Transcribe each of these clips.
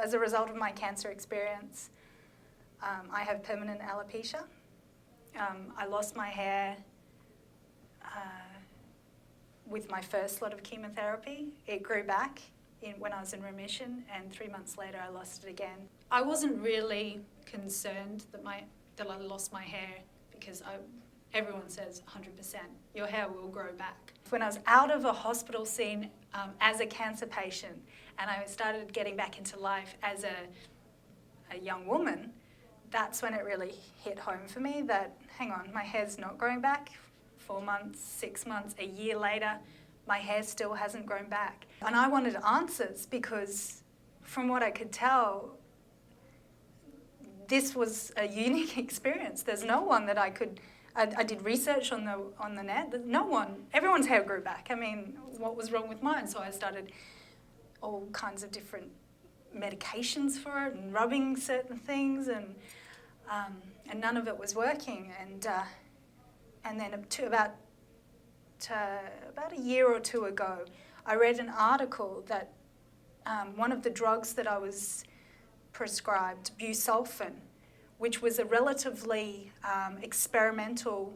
as a result of my cancer experience, I have permanent alopecia. I lost my hair with my first lot of chemotherapy. It grew back when I was in remission, and 3 months later I lost it again. I wasn't really concerned that I lost my hair, because everyone says 100%, your hair will grow back. When I was out of a hospital scene as a cancer patient, and I started getting back into life as a young woman, that's when it really hit home for me that, hang on, my hair's not growing back. 4 months, 6 months, a year later, my hair still hasn't grown back. And I wanted answers, because from what I could tell, this was a unique experience. There's no one that I did research on the net. No one, everyone's hair grew back. I mean, what was wrong with mine? So I started all kinds of different medications for it and rubbing certain things, and none of it was working. And then about a year or two ago, I read an article that one of the drugs that I was prescribed, busulfan, which was a relatively experimental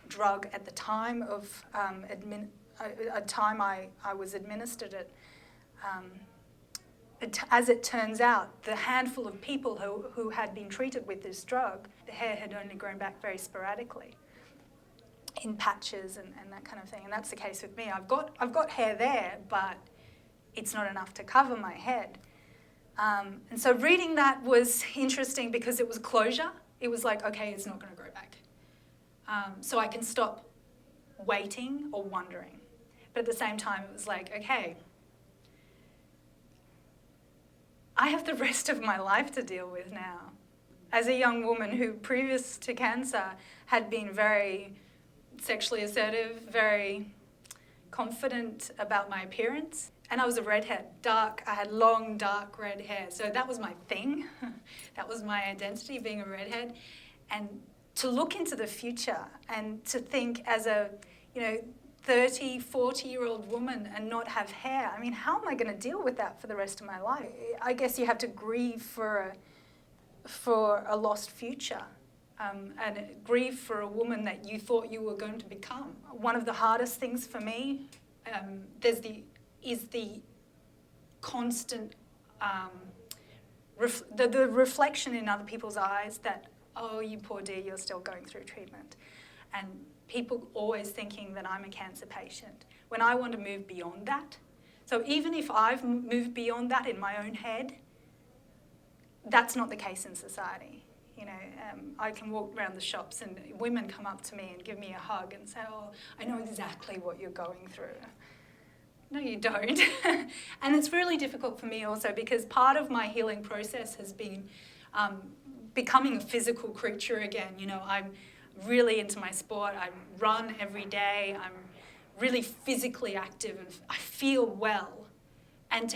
drug at the time of I was administered it. As it turns out, the handful of people who had been treated with this drug, the hair had only grown back very sporadically, in patches and that kind of thing. And that's the case with me. I've got hair there, but it's not enough to cover my head. And so reading that was interesting, because it was closure. It was like, okay, it's not going to grow back. So I can stop waiting or wondering. But at the same time, it was like, okay, I have the rest of my life to deal with now. As a young woman who, previous to cancer, had been very sexually assertive, very confident about my appearance. And I was a redhead, I had long, dark red hair. So that was my thing. That was my identity, being a redhead. And to look into the future and to think as a, 30, 40-year-old woman and not have hair, I mean, how am I going to deal with that for the rest of my life? I guess you have to grieve for a lost future. And grieve for a woman that you thought you were going to become. One of the hardest things for me is the constant the reflection in other people's eyes that, oh, you poor dear, you're still going through treatment. And people always thinking that I'm a cancer patient, when I want to move beyond that. So even if I've moved beyond that in my own head, that's not the case in society. I can walk around the shops and women come up to me and give me a hug and say, oh, I know exactly what you're going through. No, you don't. And it's really difficult for me also, because part of my healing process has been becoming a physical creature again. I'm really into my sport. I run every day. I'm really physically active, and I feel well. And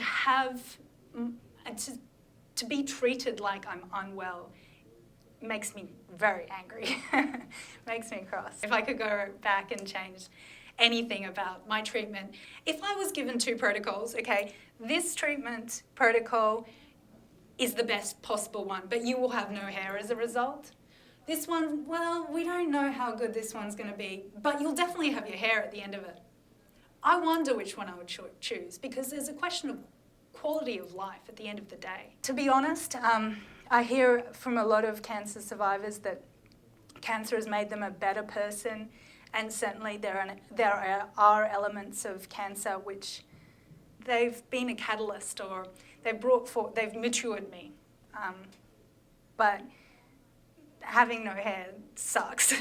to be treated like I'm unwell makes me very angry, makes me cross. If I could go back and change anything about my treatment, if I was given 2 protocols, okay, this treatment protocol is the best possible one, but you will have no hair as a result. This one, well, we don't know how good this one's going to be, but you'll definitely have your hair at the end of it. I wonder which one I would choose, because there's a question of quality of life at the end of the day. To be honest, I hear from a lot of cancer survivors that cancer has made them a better person, and certainly there are elements of cancer which they've been a catalyst, or they've matured me. But having no hair sucks.